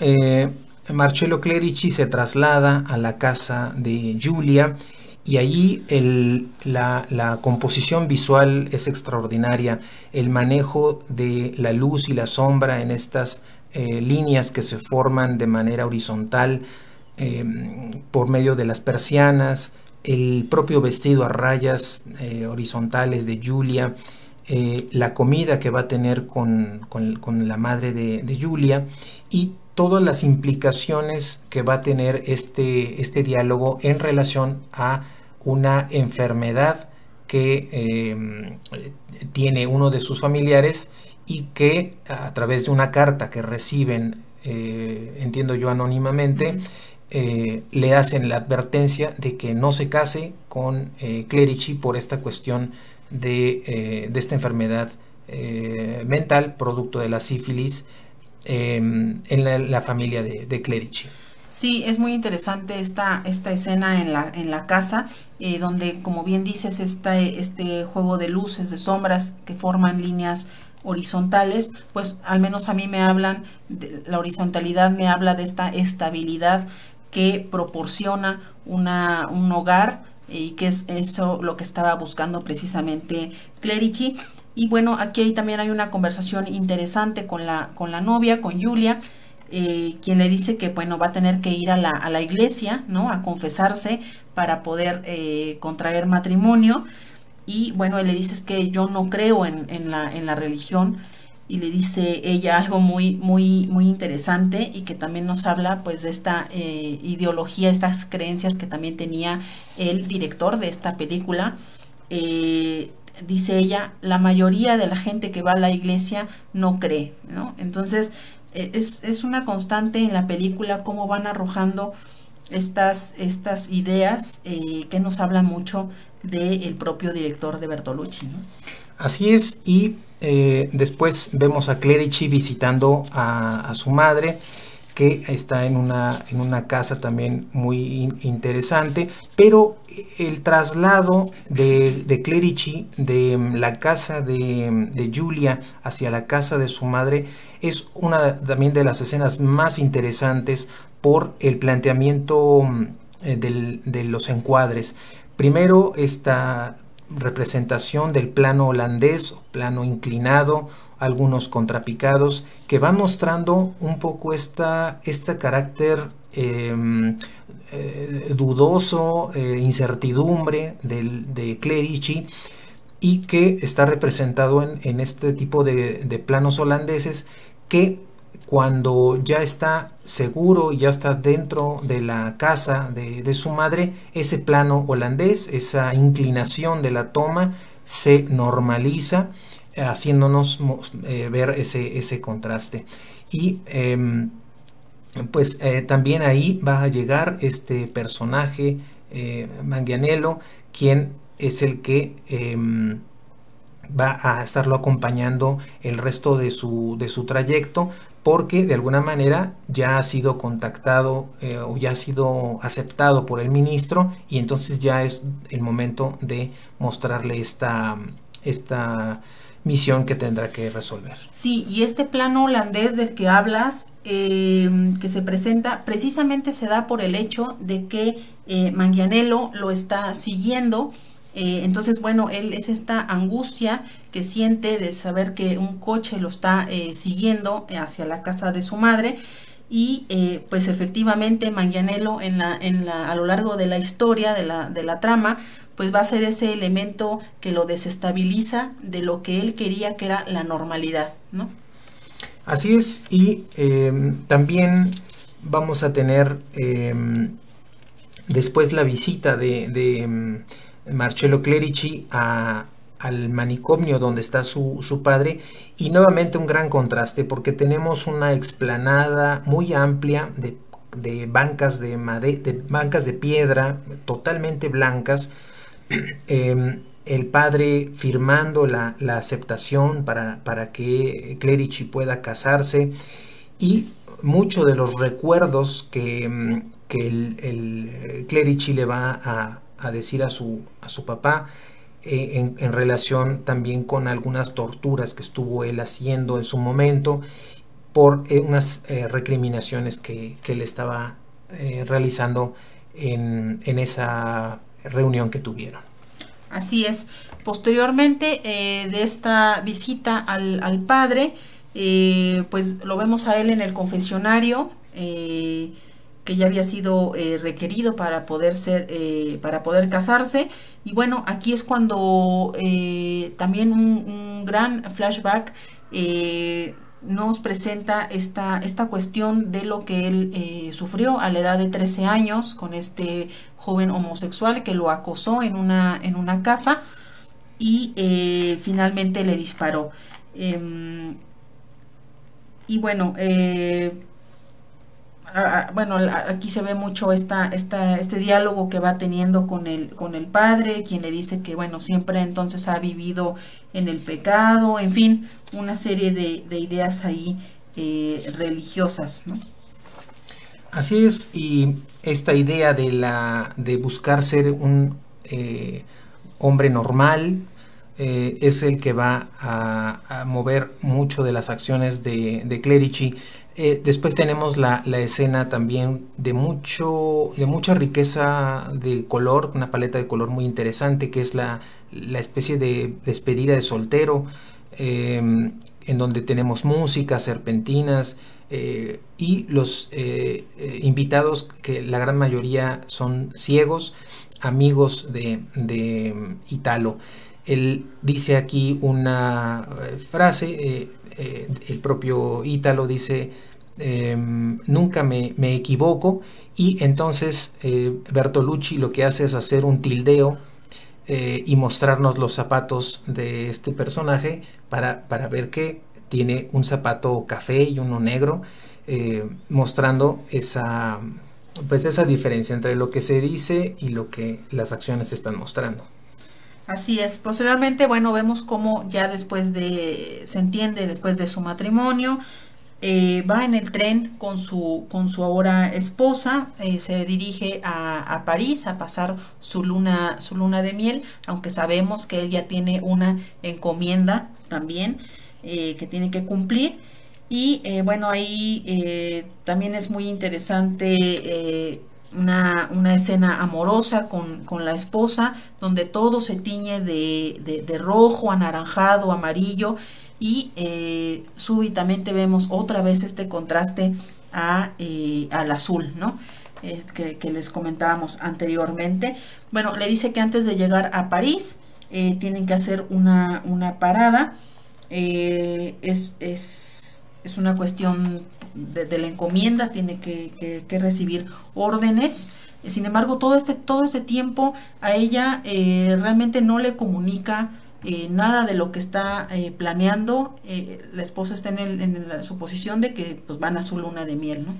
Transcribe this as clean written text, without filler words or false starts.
eh, Marcello Clerici se traslada a la casa de Giulia y allí la composición visual es extraordinaria, el manejo de la luz y la sombra en estas líneas que se forman de manera horizontal por medio de las persianas, el propio vestido a rayas horizontales de Giulia, la comida que va a tener con la madre de Giulia y todas las implicaciones que va a tener este diálogo en relación a una enfermedad que tiene uno de sus familiares y que a través de una carta que reciben, entiendo yo anónimamente, le hacen la advertencia de que no se case con Clerici por esta cuestión de esta enfermedad mental producto de la sífilis en la familia de Clerici. Sí, es muy interesante esta escena en la casa, donde, como bien dices, este juego de luces, de sombras que forman líneas horizontales, pues al menos a mí me hablan, la horizontalidad me habla de esta estabilidad que proporciona un hogar, y que es eso lo que estaba buscando precisamente Clerici. Y bueno, aquí también hay una conversación interesante con la novia, con Giulia, quien le dice que bueno, va a tener que ir a la iglesia, ¿no? A confesarse para poder contraer matrimonio. Y bueno, él le dice: es que yo no creo en la religión. Y le dice ella algo muy interesante, y que también nos habla pues de esta ideología, estas creencias que también tenía el director de esta película. Dice ella: la mayoría de la gente que va a la iglesia no cree, ¿no? Entonces es una constante en la película cómo van arrojando estas ideas, que nos hablan mucho del propio director de Bertolucci, ¿no? Así es, y después vemos a Clerici visitando a su madre, que está en una casa también muy interesante, pero el traslado de Clerici de la casa de Giulia hacia la casa de su madre es una también de las escenas más interesantes por el planteamiento de los encuadres. Primero, esta representación del plano holandés, plano inclinado, algunos contrapicados, que van mostrando un poco este carácter dudoso, incertidumbre de Clerici, y que está representado en este tipo de planos holandeses que cuando ya está seguro y ya está dentro de la casa de su madre, ese plano holandés, esa inclinación de la toma se normaliza, haciéndonos ver ese contraste. Y pues también ahí va a llegar este personaje, Manganiello, quien es el que va a estarlo acompañando el resto de su trayecto, porque de alguna manera ya ha sido contactado o ya ha sido aceptado por el ministro, y entonces ya es el momento de mostrarle esta misión que tendrá que resolver. Sí, y este plano holandés del que hablas, que se presenta, precisamente se da por el hecho de que Manganiello lo está siguiendo. Entonces, bueno, él es esta angustia que siente de saber que un coche lo está siguiendo hacia la casa de su madre. Y pues efectivamente Manganiello a lo largo de la historia, de la trama, pues va a ser ese elemento que lo desestabiliza de lo que él quería, que era la normalidad, ¿no? Así es, y también vamos a tener después la visita de Marcello Clerici al manicomio donde está su padre, y nuevamente un gran contraste porque tenemos una explanada muy amplia de bancas de bancas de piedra totalmente blancas, el padre firmando la aceptación para que Clerici pueda casarse, y muchos de los recuerdos que el Clerici le va a decir a su papá, en relación también con algunas torturas que estuvo él haciendo en su momento, por unas recriminaciones que le estaba realizando en esa reunión que tuvieron. Así es. Posteriormente de esta visita al padre, pues lo vemos a él en el confesionario, que ya había sido requerido para poder casarse. Y bueno, aquí es cuando también un gran flashback nos presenta esta cuestión de lo que él sufrió a la edad de 13 años con este joven homosexual que lo acosó en una casa y finalmente le disparó. Y bueno, aquí se ve mucho este diálogo que va teniendo con el padre, quien le dice que bueno, siempre entonces ha vivido en el pecado, en fin, una serie de ideas ahí religiosas, ¿no? Así es, y esta idea de buscar ser un hombre normal es el que va a mover mucho de las acciones de Clerici. Después tenemos la escena también de mucha riqueza de color, una paleta de color muy interesante, que es la especie de despedida de soltero, en donde tenemos música, serpentinas, y los invitados, que la gran mayoría son ciegos, amigos de Italo. Él dice aquí una frase, el propio Italo dice, nunca me equivoco, y entonces Bertolucci lo que hace es hacer un tildeo y mostrarnos los zapatos de este personaje para ver que tiene un zapato café y uno negro, mostrando esa diferencia entre lo que se dice y lo que las acciones están mostrando. Así es. Posteriormente, bueno, vemos cómo ya después después de su matrimonio, va en el tren con su ahora esposa, se dirige a París a pasar su luna de miel, aunque sabemos que él ya tiene una encomienda también que tiene que cumplir. Y bueno, ahí también es muy interesante una escena amorosa con la esposa, donde todo se tiñe de rojo, anaranjado, amarillo, y súbitamente vemos otra vez este contraste al azul, ¿no? Que les comentábamos anteriormente. Bueno, le dice que antes de llegar a París tienen que hacer una parada. Es una cuestión de la encomienda, tiene que recibir órdenes. Sin embargo, todo este tiempo a ella realmente no le comunica nada de lo que está planeando. La esposa está en la suposición de que pues, van a su luna de miel, ¿no?